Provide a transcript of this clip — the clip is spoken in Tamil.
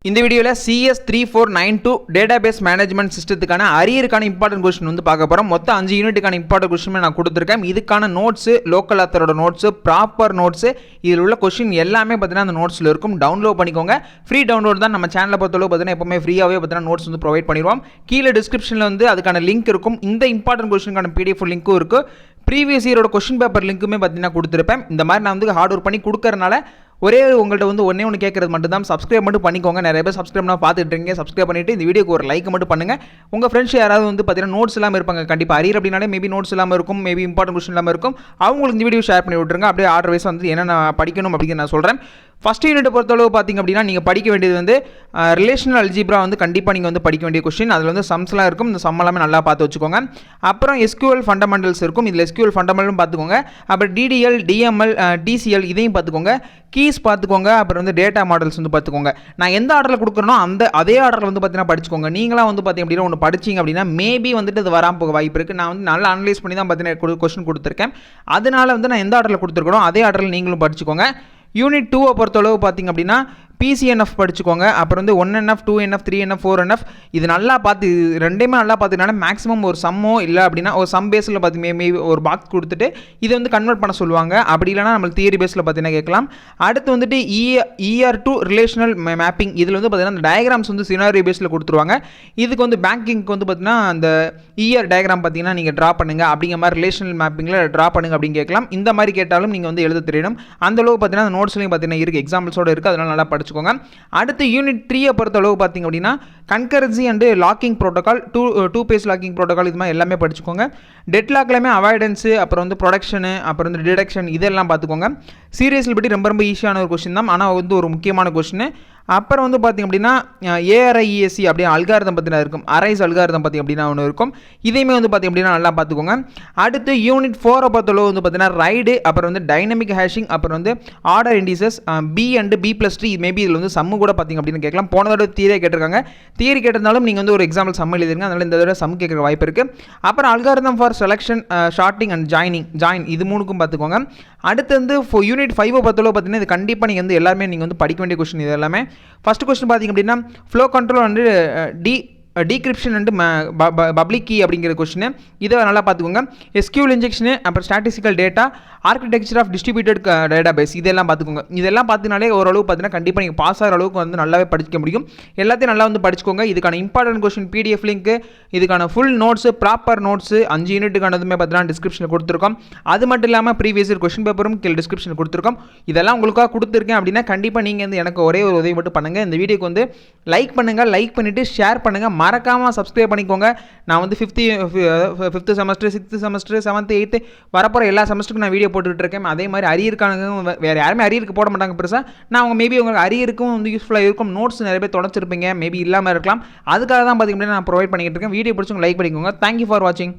இந்த வீடியோவில் CS3492 டேட்டாபேஸ் மேனேஜ்மெண்ட் சிஸ்டத்துக்கான அரியருக்கான இம்பார்ட்டன்ட் கொஸ்டின் வந்து பார்க்க போகிறோம். மொத்தம் 5 யூனிட்டுக்கான இம்பார்ட்டன்ட் கொஸ்டின் நான் கொடுத்துருக்கேன். இதுக்கான நோட்ஸு, லோக்கல் ஆத்தரோட நோட்ஸு, ப்ராப்பர் நோட்ஸு, இதில் உள்ள கொஸ்டின் எல்லாமே பார்த்தீங்கன்னா அந்த நோட்ஸில் இருக்கும். டவுன்லோட் பண்ணிக்கோங்க. ஃப்ரீ டவுன்லோட் தான். நம்ம சேனலை பொறுத்தளவு பார்த்தீங்கன்னா எப்பவுமே ஃப்ரீயாகவே பார்த்தீங்கன்னா நோட்ஸ் வந்து ப்ரொவைட் பண்ணிடுவோம். கீழே டிஸ்கிரிப்ஷனில் வந்து அதுக்கான லிங்க் இருக்கும். இந்த இம்பார்ட்டன்ட் கொஸ்டினுக்கான PDF லிங்க்கும் இருக்குது. ப்ரீவியஸ் இயரோட கொஸ்டின் பேப்பர் லிங்க்குமே பார்த்தீங்கன்னா கொடுத்துருப்பேன். இந்த மாதிரி நான் வந்து ஹார்ட் ஒர்க் பண்ணி கொடுக்கறனால ஒரே உங்கள்கிட்ட வந்து ஒன்று கேட்குறது மட்டும் தான், சப்ஸ்கிரைப் மட்டும் பண்ணிக்கோங்க. நிறைய பேர் சப்ஸ்கிரைப்னா பார்த்துட்டு இருக்கீங்க. சப்ஸ்கிரைப் பண்ணிவிட்டு இந்த வீடியோக்கு ஒரு லைக் மட்டும் பண்ணுங்கள். உங்கள் ஃப்ரெண்ட்ஸ் யாராவது வந்து பார்த்தீங்கன்னா நோட்ஸ் இல்லாமல் இருப்பாங்க. கண்டிப்பாக அரியர் அப்படின்னாலே மேபி நோட்ஸ் இல்லாமல் இருக்கும், மேபி இம்பார்ட்டன்ட் கொஸ்டின் இல்லாமல் இருக்கும். அவங்களுக்கு இந்த வீடியோ ஷேர் பண்ணி விட்ருங்க. அப்படியே ஆர்டர் வைஸ் வந்து என்ன நான் படிக்கணும் அப்படின்னு நான் சொல்கிறேன். ஃபஸ்ட் யூனிட் பொறுத்தளவு பார்த்திங்க அப்படின்னா நீங்கள் படிக்க வேண்டியது வந்து ரிலேஷனல் அல்ஜிப்ரா வந்து கண்டிப்பாக நீங்கள் வந்து படிக்க வேண்டிய கொஸ்டின். அதில் வந்து சம்ஸ்லாம் இருக்கும். இந்த சம் எல்லாமே நல்லா பார்த்து வச்சுக்கோங்க. அப்புறம் SQL ஃபண்டமெண்டல்ஸ் இருக்கும். இதில் SQL ஃபண்டமெண்டலும் பார்த்துக்கோங்க. அப்புறம் DDL, DML, TCL இதையும் பார்த்துக்கோங்க. கீஸ் பார்த்துக்கோங்க. அப்புறம் வந்து டேட்டா மாடல்ஸ் வந்து பார்த்துக்கோங்க. நான் எந்த ஆர்டரில் கொடுக்குறேனோ அதே ஆர்டரில் வந்து பார்த்தீங்கன்னா படிச்சுக்கோங்க. நீங்களாம் வந்து பார்த்தீங்க அப்படின்னா ஒன்று படிச்சிங்க அப்படின்னா மேபி வந்துட்டு அது வராமல் போக வாய்ப்பு இருக்குது. நான் வந்து நல்லா அனலைஸ் பண்ணி தான் பார்த்தீங்கன்னா கொஸ்டின் கொடுத்துருக்கேன். அதனால வந்து நான் எந்த ஆர்டரில் கொடுத்துருக்கணும் அதே ஆர்டரில் நீங்களும் படிச்சுக்கோங்க. யூனிட் 2 பொறுத்தளவு பார்த்திங்க அப்படின்னா PCNF படிச்சுக்கோங்க. அப்புறம் வந்து 1NF, 2NF, 3NF, 4NF இது நல்லா பார்த்து ரெண்டையுமே நல்லா பார்த்துனால மேக்ஸிமம் ஒரு சம்மோ இல்லை அப்படின்னா ஒரு சம் பேஸில் பார்த்து மேபி ஒரு பாக்ஸ் கொடுத்துட்டு இதை வந்து கன்வெர்ட் பண்ண சொல்லுவாங்க. அப்படி இல்லைனா நம்மளுக்கு தியரி பேஸில் பார்த்தீங்கன்னா கேட்கலாம். அடுத்து வந்துட்டு ER2 ரிலேஷனல் மேப்பிங். இதில் வந்து பார்த்தீங்கன்னா அந்த டயக்ராம்ஸ் வந்து சினாரியோ பேஸில் கொடுத்துருவாங்க. இதுக்கு வந்து பேங்கிங்க்கு வந்து பார்த்தீங்கன்னா அந்த ER டயக்ராம் பார்த்தீங்கன்னா நீங்கள் ட்ரா பண்ணுங்கள் அப்படிங்கிற மாதிரி ரிலேஷனல் மேப்பிங்கில் ட்ரா பண்ணுங்க அப்படின்னு கேட்கலாம். இந்த மாதிரி கேட்டாலும் நீங்கள் வந்து எழுத தெரியணும். அந்தளவுக்கு பார்த்தீங்கன்னா அந்த நோட்ஸ்லையும் பார்த்தீங்கன்னா இருக்குது, எக்ஸாம்பிள்ஸோடு இருக்குது. அதனால் நல்லா படிச்சுக்கோங்க. அடுத்து யூனிட் 3 பொறுத்த அளவு பார்த்தீங்க அப்படின்னா concurrency and locking protocol, two phase locking protocol இது மாதிரி எல்லாமே படிச்சுக்கோங்க. டெட்லாக்லையுமே அவாய்டன்ஸு, அப்புறம் வந்து ப்ரொடக்ஷனு, அப்புறம் வந்து டிடக்ஷன் இதெல்லாம் பார்த்துக்கோங்க. சீரியஸில் பற்றி ரொம்ப ஈஸியான ஒரு கொஸ்டின் தான், ஆனால் வந்து ஒரு முக்கியமான கொஸ்டின். அப்புறம் வந்து பார்த்திங்க அப்படின்னா ARIESC அப்படியே அல்காரிதம் பற்றினா இருக்கும். அரைஸ் அல்காரிதம் பார்த்திங்க அப்படின்னா ஒன்று இருக்கும். இதையுமே வந்து பார்த்திங்க அப்படின்னா நல்லா பார்த்துக்கோங்க. அடுத்து யூனிட் 4 பொறுத்தளவு வந்து பார்த்தீங்கன்னா ரைடு, அப்புறம் வந்து டைனமிக் ஹேஷிங், அப்புறம் வந்து order indices, B and B+3 maybe இதில் வந்து சம்மு கூட பார்த்திங்க அப்படின்னு கேட்கலாம். போன தடவை தியரியாக கேட்டிருக்காங்க. தியரி கேட்டிருந்தாலும் நீங்கள் வந்து ஒரு எக்ஸாம்பிள் சம் எழுதிருங்க. அதனால் இந்த தடவை சம் கேட்குற வாய்ப்பு இருக்குது. அப்புறம் algorithm for selection, sorting and join இது மூணுக்கும் பார்த்துக்கோங்க. அடுத்து வந்து யூனிட் 5 பொறுத்தளவு பார்த்தீங்கன்னா இது கண்டிப்பாக நீங்கள் வந்து எல்லாருமே நீங்கள் வந்து படிக்க வேண்டிய கொஸ்டின். இது எல்லாமே ஃபர்ஸ்ட் கொஸ்டின் பார்த்திங்க அப்படின்னா ஃப்ளோ கண்ட்ரோல் வந்து டீக்ரிப்ஷன் அண்ட் பப்ளிக் கீ அப்படிங்கிற கொஸ்டின். இதை நல்லா பார்த்துக்கோங்க. SQL இன்ஜெக்ஷனு, அப்புறம் statistical data, architecture of distributed database இதெல்லாம் பார்த்துக்கோங்க. இதெல்லாம் பார்த்தினாலே ஓரளவு பார்த்தீங்கன்னா கண்டிப்பாக நீங்கள் பாஸ் ஆகிற அளவுக்கு வந்து நல்லாவே படிக்க முடியும். எல்லாத்தையும் நல்லா வந்து படிச்சுக்கோங்க. இதுக்கான இம்பார்ட்டன்ட் கொஸ்டின் PDF லிங்க்கு, இதுக்கான ஃபுல் நோட்ஸு, ப்ராப்பர் நோட்ஸு 5 யூனிட்டுக்கானதுமே பார்த்தீங்கன்னா டிஸ்கிரிப்ஷனில் கொடுத்துருக்கோம். அது மட்டும் இல்லாமல் ப்ரீவியஸ் இயர் கொஸ்டின் பேப்பரும் கீழே டிஸ்கிரிப்ஷனில் கொடுத்துருக்கோம். இதெல்லாம் உங்களுக்காக கொடுத்துருக்கேன் அப்படின்னா கண்டிப்பாக நீங்கள் வந்து எனக்கு ஒரே ஒரு உதவி மட்டும் பண்ணுங்கள். இந்த வீடியோக்கு வந்து லைக் பண்ணுங்கள். லைக் பண்ணிவிட்டு ஷேர் பண்ணுங்கள். மறக்காமல் சப்ஸ்கிரைப் பண்ணிக்கோங்க. நான் வந்து 5th semester, 6th semester, 7th, 8th வரப்போகிற எல்லா செமஸ்டருக்கும் நான் வீடியோ போட்டுட்டு இருக்கேன். அதே மாதிரி அரியருக்கான வேறு யாருமே அரியருக்கு போட மாட்டாங்க பெருசாக. நான் அவங்க மேபி உங்களுக்கு அரியருக்கும் வந்து யூஸ்ஃபுல்லாக இருக்கும். நோட்ஸ் நிறைய பேர் தொலைச்சிருப்பீங்க, மேபி இல்லாமல் இருக்கலாம். அதுக்காக தான் பார்த்திங்க அப்படின்னா நான் ப்ரொவைட் பண்ணிக்கிட்டு இருக்கேன். வீடியோ பிடிச்சவங்க லைக் பண்ணிக்கோங்க. தேங்க்யூ ஃபார் வாட்சிங்.